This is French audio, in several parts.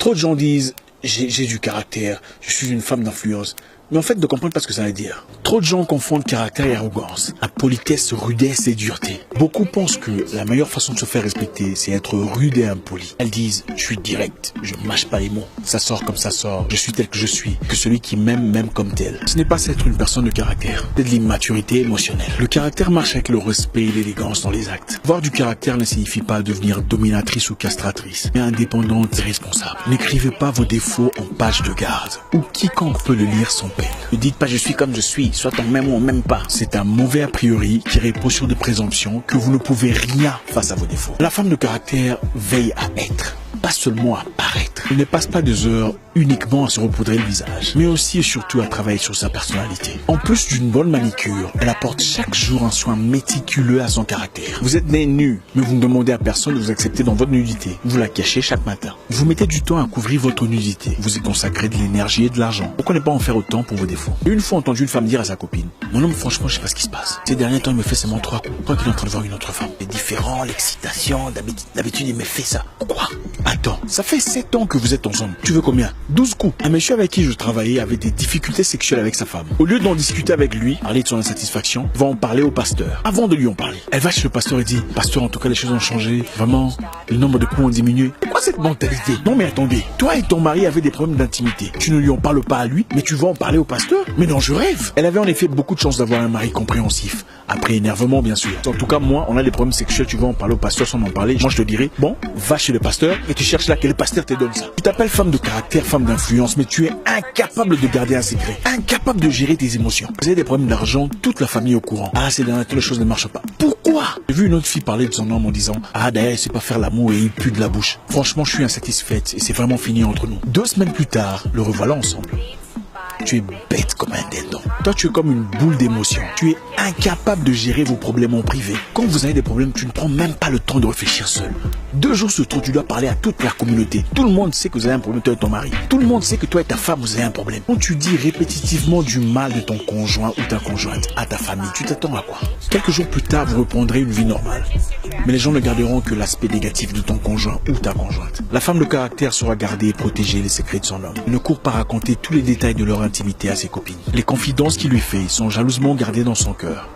Trop de gens disent j'ai du caractère, je suis une femme d'influence. Mais en fait, ne comprennent pas ce que ça veut dire. Trop de gens confondent caractère et arrogance, à politesse, rudesse et dureté. Beaucoup pensent que la meilleure façon de se faire respecter, c'est être rude et impoli. Elles disent, je suis direct, je mâche pas les mots. Ça sort comme ça sort, je suis tel que je suis, que celui qui m'aime comme tel. Ce n'est pas être une personne de caractère, c'est de l'immaturité émotionnelle. Le caractère marche avec le respect et l'élégance dans les actes. Avoir du caractère ne signifie pas devenir dominatrice ou castratrice, mais indépendante et responsable. N'écrivez pas vos défauts en page de garde, où quiconque peut le lire sans peine. Ne dites pas je suis comme je suis, soit on m'aime ou on m'aime pas. C'est un mauvais a priori qui repose sur des présomptions que vous ne pouvez rien face à vos défauts. La femme de caractère veille à être, pas seulement à paraître. Elle ne passe pas des heures uniquement à se repoudrer le visage, mais aussi et surtout à travailler sur sa personnalité. En plus d'une bonne manicure, elle apporte chaque jour un soin méticuleux à son caractère. Vous êtes né nu, mais vous ne demandez à personne de vous accepter dans votre nudité. Vous la cachez chaque matin. Vous mettez du temps à couvrir votre nudité. Vous y consacrez de l'énergie et de l'argent. Pourquoi ne pas en faire autant pour vos défauts? Une fois entendu une femme dire à sa copine, mon homme franchement je sais pas ce qui se passe. Ces derniers temps il me fait seulement 3 coups. Je crois qu'il est en train de voir une autre femme. C'est différent, l'excitation, d'habitude il me fait ça. Quoi? Attends, ça fait 7 ans que vous êtes ensemble. Tu veux combien? 12 coups. Un monsieur avec qui je travaillais avait des difficultés sexuelles avec sa femme. Au lieu d'en discuter avec lui, parler de son insatisfaction, va en parler au pasteur. Avant de lui en parler, elle va chez le pasteur et dit, pasteur, en tout cas les choses ont changé. Vraiment, le nombre de coups ont diminué. Pourquoi cette mentalité? Non mais attendez, toi et ton mari avaient des problèmes d'intimité. Tu ne lui en parles pas à lui, mais tu vas en parler au pasteur? Mais non, je rêve. Elle avait en effet beaucoup de chance d'avoir un mari compréhensif. Après énervement, bien sûr. En tout cas, moi, on a des problèmes sexuels, tu vas en parler au pasteur sans en parler. Moi, je te dirais, bon, va chez le pasteur et tu cherches là que le pasteur te donne ça. Tu t'appelles femme de caractère, femme d'influence, mais tu es incapable de garder un secret. Incapable de gérer tes émotions. Vous avez des problèmes d'argent, toute la famille est au courant. Ah, ces derniers temps, les choses ne marchent pas. Pourquoi? J'ai vu une autre fille parler de son homme en disant, ah, d'ailleurs, il sait pas faire l'amour et il pue de la bouche. Franchement, je suis insatisfaite et c'est vraiment fini entre nous. 2 semaines plus tard, le revoilà ensemble. Tu es bête comme un dindon. Toi, tu es comme une boule d'émotion. Tu es incapable de gérer vos problèmes en privé. Quand vous avez des problèmes, tu ne prends même pas le temps de réfléchir seul. 2 jours sur 3, tu dois parler à toute la communauté. Tout le monde sait que vous avez un problème, toi et ton mari. Tout le monde sait que toi et ta femme, vous avez un problème. Quand tu dis répétitivement du mal de ton conjoint ou ta conjointe à ta famille, tu t'attends à quoi? Quelques jours plus tard, vous reprendrez une vie normale. Mais les gens ne garderont que l'aspect négatif de ton conjoint ou ta conjointe. La femme de caractère saura garder et protéger les secrets de son homme. Elle ne court pas raconter tous les détails de leur intimité à ses copines. Les confidences qu'il lui fait sont jalousement gardées dans son cœur.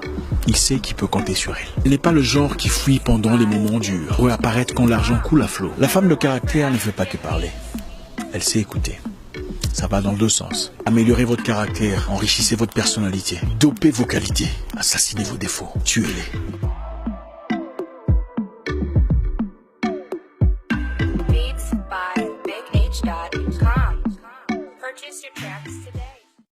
Il sait qu'il peut compter sur elle. Elle n'est pas le genre qui fuit pendant les moments durs, pour apparaître quand l'argent coule à flot. La femme de caractère ne fait pas que parler. Elle sait écouter. Ça va dans 2 sens. Améliorez votre caractère, enrichissez votre personnalité, dopez vos qualités, assassinez vos défauts, tuez-les. Beats by BigH.com. Purchase your tracks today.